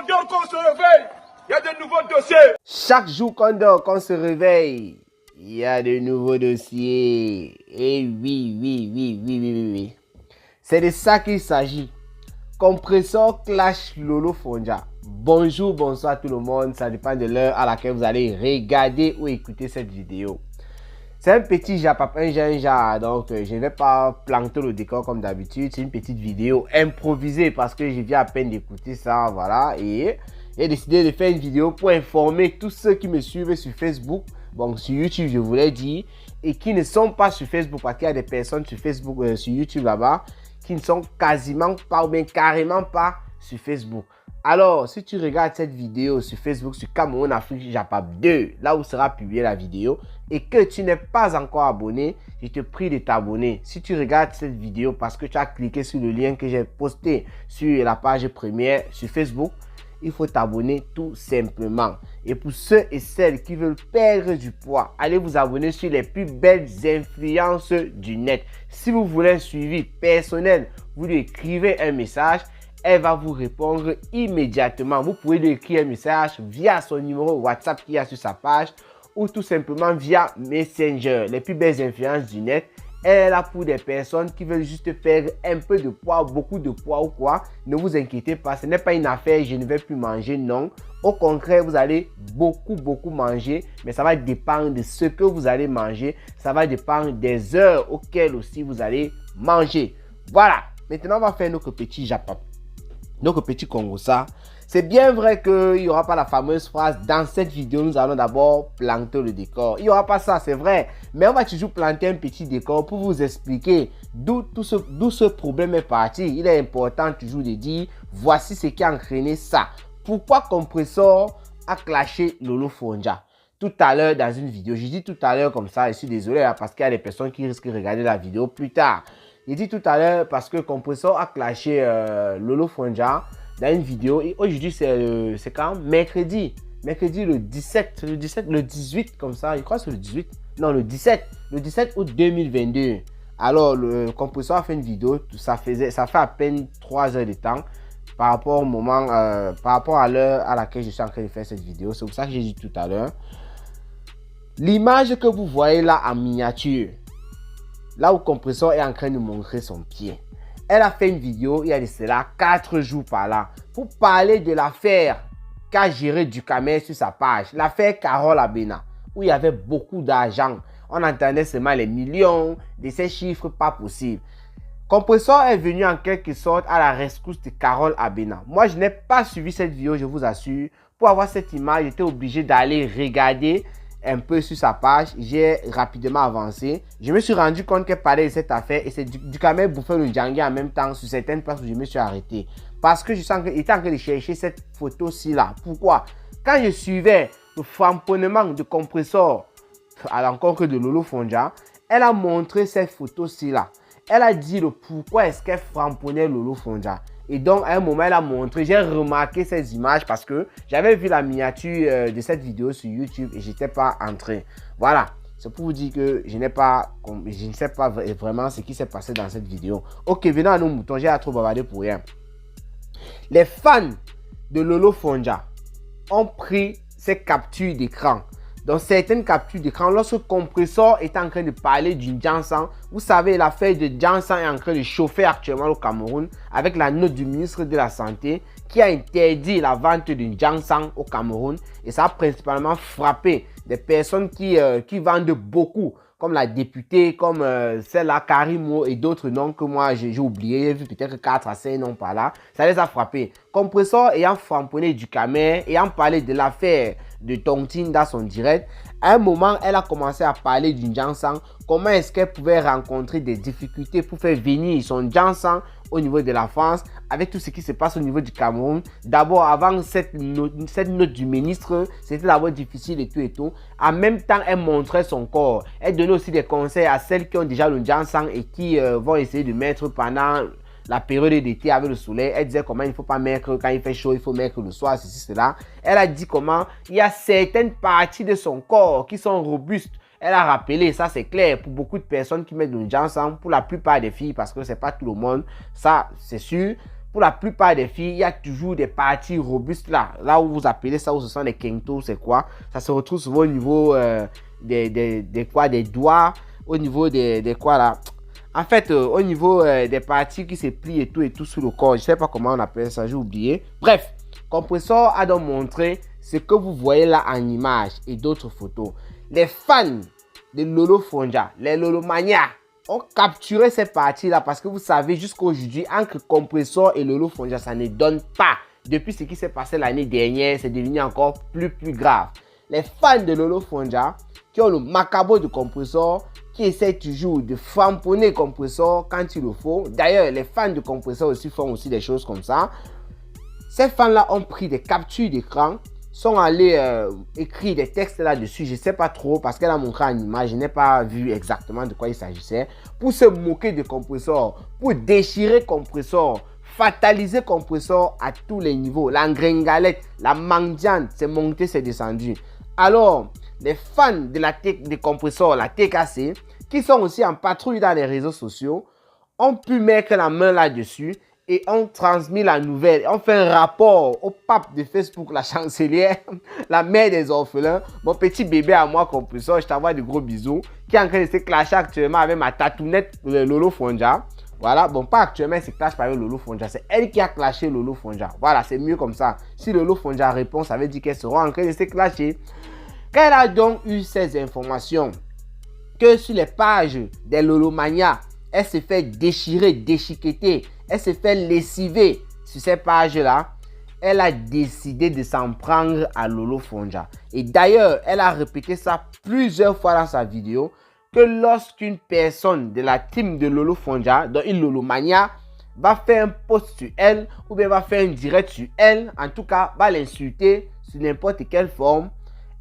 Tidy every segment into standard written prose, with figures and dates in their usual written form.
dort, qu'on se réveille, il y a de nouveaux dossiers. Chaque jour qu'on dort, qu'on se réveille, il y a de nouveaux dossiers. Et oui. C'est de ça qu'il s'agit. Compressor Clash Lolo Fonja. Bonjour, bonsoir tout le monde. Ça dépend de l'heure à laquelle vous allez regarder ou écouter cette vidéo. C'est un petit japap, un ginja, donc je ne vais pas planter le décor comme d'habitude. C'est une petite vidéo improvisée parce que je viens à peine d'écouter ça, voilà. Et j'ai décidé de faire une vidéo pour informer tous ceux qui me suivent sur Facebook, bon sur YouTube je vous l'ai dit, et qui ne sont pas sur Facebook, parce qu'il y a des personnes sur Facebook, sur YouTube là-bas, qui ne sont quasiment pas ou bien carrément pas sur Facebook. Alors, si tu regardes cette vidéo sur Facebook, sur Cameroun Afrique Japap 2, là où sera publiée la vidéo, et que tu n'es pas encore abonné, je te prie de t'abonner. Si tu regardes cette vidéo parce que tu as cliqué sur le lien que j'ai posté sur la page première sur Facebook, il faut t'abonner tout simplement. Et pour ceux et celles qui veulent perdre du poids, allez vous abonner sur les plus belles influences du net. Si vous voulez un suivi personnel, vous lui écrivez un message. Elle va vous répondre immédiatement. Vous pouvez lui écrire un message via son numéro WhatsApp qui est sur sa page ou tout simplement via Messenger. Les plus belles influences du net. Elle est là pour des personnes qui veulent juste perdre un peu de poids, beaucoup de poids ou quoi. Ne vous inquiétez pas, ce n'est pas une affaire je ne vais plus manger, non. Au contraire, vous allez beaucoup manger, mais ça va dépendre de ce que vous allez manger. Ça va dépendre des heures auxquelles aussi vous allez manger. Voilà, maintenant on va faire notre petit japap. Donc, petit Congo, ça. C'est bien vrai qu'il n'y aura pas la fameuse phrase « Dans cette vidéo, nous allons d'abord planter le décor ». Il n'y aura pas ça, c'est vrai. Mais on va toujours planter un petit décor pour vous expliquer d'où ce problème est parti. Il est important toujours de dire « Voici ce qui a entraîné ça ». Pourquoi Compressor a clashé Lolo Fonja? Tout à l'heure dans une vidéo, je dis tout à l'heure comme ça, je suis désolé hein, parce qu'il y a des personnes qui risquent de regarder la vidéo plus tard. J'ai dit tout à l'heure parce que Compressor a clashé Lolo Fonja dans une vidéo. Et aujourd'hui, c'est quand mercredi le 17, le 18 comme ça. Je crois que c'est le 18. Non, le 17 août 2022. Alors, le Compressor a fait une vidéo. Ça fait à peine 3 heures de temps par rapport au moment, par rapport à l'heure à laquelle je suis en train de faire cette vidéo. C'est pour ça que j'ai dit tout à l'heure. L'image que vous voyez là en miniature, là où Compressor est en train de montrer son pied. Elle a fait une vidéo, il y a de cela 4 jours par là, pour parler de l'affaire qu'a géré Ducamel sur sa page. L'affaire Carole Abena, où il y avait beaucoup d'argent. On entendait seulement les millions, de ces chiffres pas possibles. Compressor est venu en quelque sorte à la rescousse de Carole Abena. Moi, je n'ai pas suivi cette vidéo, je vous assure. Pour avoir cette image, j'étais obligé d'aller regarder un peu sur sa page. J'ai rapidement avancé. Je me suis rendu compte qu'elle parlait de cette affaire et c'est Ducamel bouffait le Djangui en même temps sur certaines places où je me suis arrêté. Parce que je sens qu'il était en train de chercher cette photo-ci là. Pourquoi? Quand je suivais le framponnement de Compressor à l'encontre de Lolo Fonja, elle a montré cette photo-ci là. Elle a dit le pourquoi est-ce qu'elle framponnait Lolo Fonja. Et donc, à un moment, elle a montré, j'ai remarqué ces images parce que j'avais vu la miniature de cette vidéo sur YouTube et je n'étais pas entré. Voilà, c'est pour vous dire que je ne sais pas vraiment ce qui s'est passé dans cette vidéo. Ok, venons à nos moutons, j'ai trop bavardé pour rien. Les fans de Lolo Fonja ont pris ces captures d'écran. Dans certaines captures d'écran, lorsque Compressor est en train de parler du Jansan, vous savez, l'affaire de Jansan est en train de chauffer actuellement au Cameroun avec la note du ministre de la Santé qui a interdit la vente du Jansan au Cameroun. Et ça a principalement frappé des personnes qui vendent beaucoup, comme la députée, comme celle-là, Karimo et d'autres noms que moi j'ai oublié. J'ai vu peut-être 4 à 5 noms par là. Ça les a frappés. Compressor ayant framponné Ducamel, ayant parlé de l'affaire de Tontine dans son direct, à un moment, elle a commencé à parler du Jansan. Comment est-ce qu'elle pouvait rencontrer des difficultés pour faire venir son Jansan au niveau de la France, avec tout ce qui se passe au niveau du Cameroun. D'abord, avant cette note du ministre, c'était d'abord difficile et tout et tout. En même temps, elle montrait son corps. Elle donnait aussi des conseils à celles qui ont déjà le Jansan et qui vont essayer de mettre pendant la période d'été avec le soleil. Elle disait comment il ne faut pas mettre quand il fait chaud, il faut mettre le soir, ceci, cela. Elle a dit comment il y a certaines parties de son corps qui sont robustes. Elle a rappelé, ça c'est clair, pour beaucoup de personnes qui mettent le Jansan, pour la plupart des filles, parce que c'est pas tout le monde, ça c'est sûr. pour la plupart des filles, il y a toujours des parties robustes là. Là où vous appelez ça, où ce sont des kentos, c'est quoi? Ça se retrouve souvent au niveau des doigts, au niveau des quoi là? En fait, au niveau des parties qui se plient et tout sous le corps. Je ne sais pas comment on appelle ça, j'ai oublié. Bref, Compressor a donc montré ce que vous voyez là en image et d'autres photos. Les fans de Lolo Fonja, les Lolomania, ont capturé ces parties-là parce que vous savez, jusqu'à aujourd'hui, entre Compressor et Lolo Fonja, ça ne donne pas. Depuis ce qui s'est passé l'année dernière, c'est devenu encore plus grave. Les fans de Lolo Fonja, qui ont le macabre de Compressor, qui essaient toujours de framponner Compressor quand il le faut. D'ailleurs, les fans de Compressor aussi font aussi des choses comme ça. Ces fans-là ont pris des captures d'écran, sont allés écrire des textes là-dessus. Je ne sais pas trop parce qu'elle a montré en image. Je n'ai pas vu exactement de quoi il s'agissait. Pour se moquer de Compressor, pour déchirer Compressor, fataliser Compressor à tous les niveaux. La gringalette, la mendiante, c'est monté, c'est descendu. Alors, les fans de Compressor, la TKC, qui sont aussi en patrouille dans les réseaux sociaux, ont pu mettre la main là-dessus et ont transmis la nouvelle. On fait un rapport au pape de Facebook, la chancelière, la mère des orphelins, mon petit bébé à moi, Compressor, je t'envoie de gros bisous, qui est en train de se clasher actuellement avec ma tatounette Lolo Fonja. Voilà, bon, pas actuellement, elle se clash pas avec Lolo Fonja, c'est elle qui a clashé Lolo Fonja. Voilà, c'est mieux comme ça. Si Lolo Fonja répond, ça veut dire qu'elle sera en train de se clasher. Quand elle a donc eu ces informations, que sur les pages des Lolomania, elle se fait déchirer, déchiqueter, elle se fait lessiver sur ces pages-là, elle a décidé de s'en prendre à Lolo Fonja. Et d'ailleurs, elle a répété ça plusieurs fois dans sa vidéo, que lorsqu'une personne de la team de Lolo Fonja, dans une Lolomania, va faire un post sur elle, ou bien va faire un direct sur elle, en tout cas, va l'insulter sous n'importe quelle forme,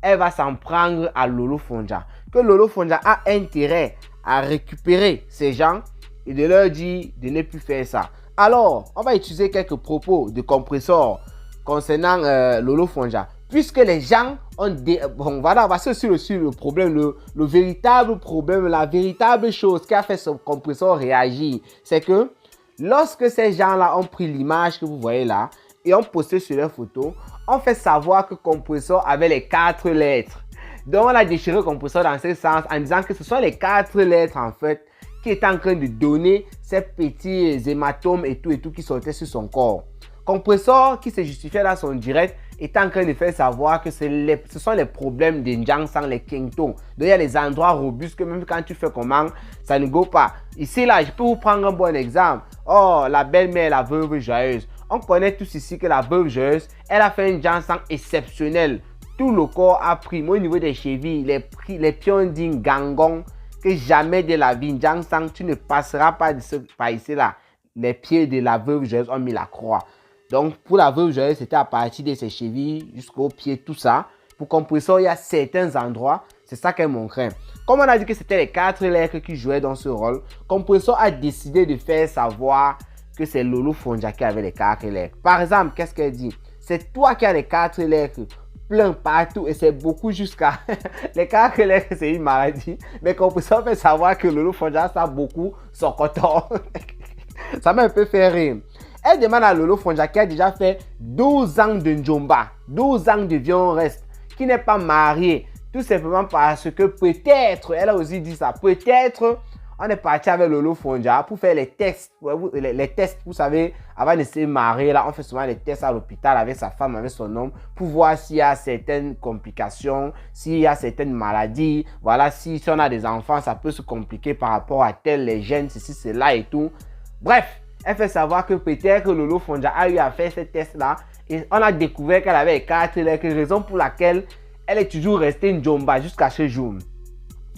elle va s'en prendre à Lolo Fonja. Que Lolo Fonja a intérêt à récupérer ces gens et de leur dire de ne plus faire ça. Alors, on va utiliser quelques propos de Compressor concernant Lolo Fonja. Puisque les gens ont bon, voilà, on va sur le problème, le véritable problème, la véritable chose qui a fait ce Compressor réagir, c'est que lorsque ces gens-là ont pris l'image que vous voyez là et ont posté sur leurs photos, on fait savoir que Compressor avait les 4 lettres. Donc, on a déchiré Compressor dans ce sens en disant que ce sont les 4 lettres en fait qui étaient en train de donner ces petits hématomes et tout qui sortaient sur son corps. Compressor qui se justifiait dans son direct est en train de faire savoir que ce sont les problèmes des Njangsang, les Kengto. Donc, il y a les endroits robustes que même quand tu fais comment, ça ne go pas. Ici, là, je peux vous prendre un bon exemple. Oh, la belle-mère, la veuve joyeuse. On connaît tous ici que la veuve joyeuse, elle a fait un Njangsang exceptionnel. Tout le corps a pris, mais au niveau des chevilles, les pions d'une gangon, que jamais de la vie, Njangsang, tu ne passeras pas par ici, là. Les pieds de la veuve joyeuse ont mis la croix. Donc, pour la veuve joyeuse, c'était à partir de ses chevilles jusqu'aux pieds, tout ça. Pour Compressor, il y a certains endroits, c'est ça qu'elle montrait. Comme on a dit que c'était les 4 lettres qui jouaient dans ce rôle, Compressor a décidé de faire savoir que c'est Lolo Fonja qui avait les 4 lettres. Par exemple, qu'est-ce qu'elle dit? C'est toi qui as les 4 lettres plein partout et c'est beaucoup jusqu'à... les 4 lettres, c'est une maladie. Mais Compressor fait savoir que Lolo Fonja, ça a beaucoup son coton. Ça m'a un peu fait rire. Elle demande à Lolo Fonja qui a déjà fait 12 ans de Njomba, 12 ans de violon reste, qui n'est pas mariée, tout simplement parce que peut-être, elle a aussi dit ça, peut-être on est parti avec Lolo Fonja pour faire les tests, vous savez, avant de se marier, là, on fait souvent les tests à l'hôpital avec sa femme, avec son homme, pour voir s'il y a certaines complications, s'il y a certaines maladies, voilà, si on a des enfants, ça peut se compliquer par rapport à tel, les gènes, ceci, cela et tout. Bref, elle fait savoir que peut-être que Lolo Fonja a eu à faire ce test-là et on a découvert qu'elle avait 4 lettres, raison pour laquelle elle est toujours restée une Njomba jusqu'à ce jour.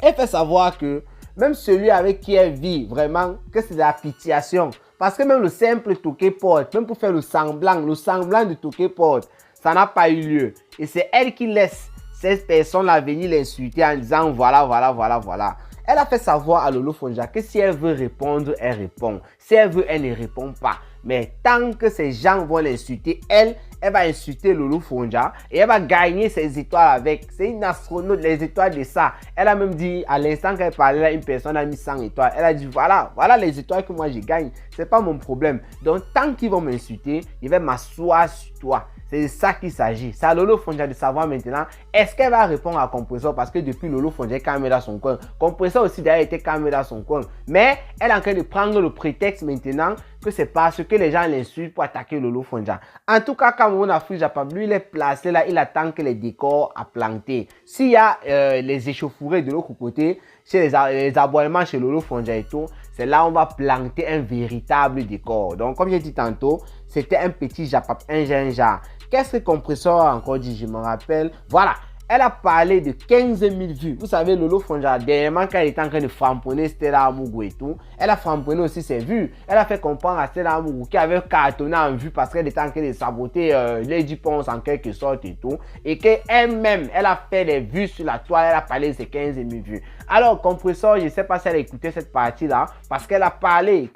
Elle fait savoir que même celui avec qui elle vit, vraiment, que c'est de la pitiation. Parce que même le simple toqué porte, même pour faire le semblant de toqué porte, ça n'a pas eu lieu. Et c'est elle qui laisse cette personne-là venir l'insulter en disant voilà. Elle a fait savoir à Lolo Fonja que si elle veut répondre, elle répond. Si elle veut, elle ne répond pas. Mais tant que ces gens vont l'insulter, elle va insulter Lolo Fonja et elle va gagner ses étoiles avec. C'est une astronaute, les étoiles de ça. Elle a même dit, à l'instant qu'elle parlait là, une personne a mis 100 étoiles. Elle a dit, voilà les étoiles que moi je gagne. C'est pas mon problème. Donc, tant qu'ils vont m'insulter, je vais m'asseoir sur toi. C'est de ça qu'il s'agit. C'est à Lolo Fonja de savoir maintenant, est-ce qu'elle va répondre à Compressor parce que depuis Lolo Fonja est calme dans son coin. Compressor aussi d'ailleurs était calme dans son coin. Mais elle est en train de prendre le prétexte maintenant que c'est parce que les gens l'insultent pour attaquer Lolo Fonja. En tout cas, Cameroun Afrique Japap, lui il est placé là, il attend que les décors à planter. S'il y a les échauffourées de l'autre côté, chez les aboiements chez Lolo Fonja et tout, c'est là où on va planter un véritable décor. Donc comme j'ai dit tantôt, c'était un petit Japap, un ginja. Qu'est-ce que Compressor a encore dit? Je me rappelle. Voilà. Elle a parlé de 15 000 vues. Vous savez, Lolo Fonja, dernièrement, quand elle était en train de framponner Stella Amougou et tout, elle a framponné aussi ses vues. Elle a fait comprendre à Stella Amougou qui avait cartonné en vue parce qu'elle était en train de saboter Lady Ponce en quelque sorte et tout. Et qu'elle-même, elle a fait des vues sur la toile. Elle a parlé de ses 15 000 vues. Alors, Compressor, je ne sais pas si elle a écouté cette partie-là parce qu'elle a parlé,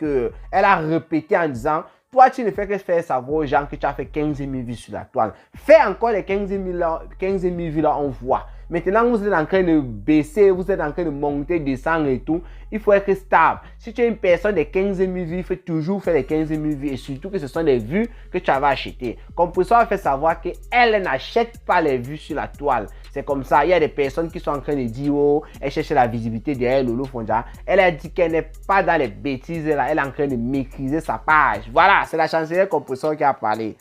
elle a répété en disant... Toi, tu ne fais que faire savoir aux gens que tu as fait 15 000 vues sur la toile. Fais encore les 15 000 vues là, on voit. Maintenant, vous êtes en train de baisser, vous êtes en train de monter, descendre et tout. Il faut être stable. Si tu es une personne de 15 000 vues, il faut toujours faire les 15 000 vues et surtout que ce sont des vues que tu avais achetées. Compressor a fait savoir qu'elle n'achète pas les vues sur la toile. C'est comme ça. Il y a des personnes qui sont en train de dire, oh, elle cherche la visibilité derrière Lolo Fonja. Elle a dit qu'elle n'est pas dans les bêtises là. Elle est en train de maîtriser sa page. Voilà, c'est la chancelière Compressor qui a parlé.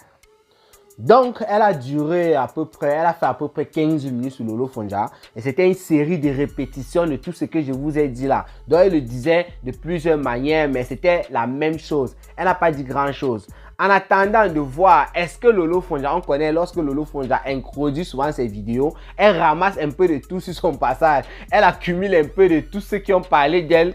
Donc, elle a duré à peu près, elle a fait à peu près 15 minutes sur Lolo Fonja. Et c'était une série de répétitions de tout ce que je vous ai dit là. Donc, elle le disait de plusieurs manières, mais c'était la même chose. Elle n'a pas dit grand chose. En attendant de voir, est-ce que Lolo Fonja, on connaît lorsque Lolo Fonja introduit souvent ses vidéos, elle ramasse un peu de tout sur son passage. Elle accumule un peu de tous ceux qui ont parlé d'elle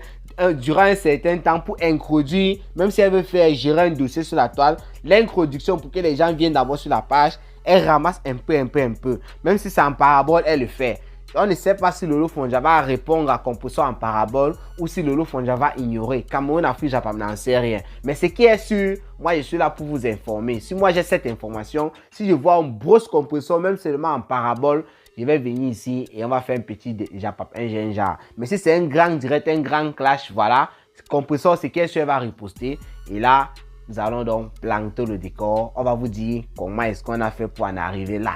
durant un certain temps pour introduire, même si elle veut faire gérer un dossier sur la toile, l'introduction pour que les gens viennent d'abord sur la page, elle ramasse un peu. Même si c'est en parabole, elle le fait. On ne sait pas si Lolo Fonja va répondre à Compressor en parabole ou si Lolo Fonja va ignorer. Cameroun Afrique Japap n'en sait rien. Mais ce qui est sûr, moi je suis là pour vous informer. Si moi j'ai cette information, si je vois un brosse Compressor, même seulement en parabole, je vais venir ici et on va faire un petit Japap, un ginja. Mais si c'est un grand direct, un grand clash, voilà, Compressor, c'est qu'elle va riposter. Et là, nous allons donc planter le décor. On va vous dire comment est-ce qu'on a fait pour en arriver là.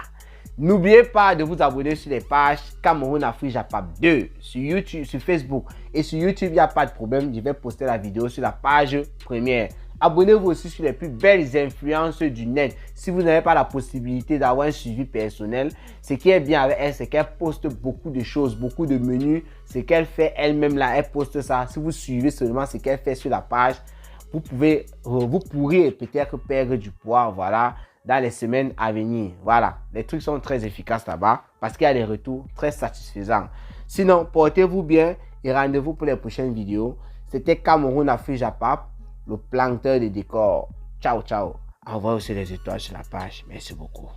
N'oubliez pas de vous abonner sur les pages Cameroun Afrique Japap 2 sur YouTube, sur Facebook et sur YouTube, il n'y a pas de problème. Je vais poster la vidéo sur la page première. Abonnez-vous aussi sur les plus belles influences du net. Si vous n'avez pas la possibilité d'avoir un suivi personnel, ce qui est bien avec elle, c'est qu'elle poste beaucoup de choses, beaucoup de menus. Ce qu'elle fait elle-même là, elle poste ça. Si vous suivez seulement ce qu'elle fait sur la page, vous pourrez peut-être perdre du poids, voilà, dans les semaines à venir. Voilà, les trucs sont très efficaces là-bas parce qu'il y a des retours très satisfaisants. Sinon, portez-vous bien et rendez-vous pour les prochaines vidéos. C'était Cameroun Afrique Japap, le planteur de décors. Ciao, ciao. Envoyez aussi les étoiles sur la page. Merci beaucoup.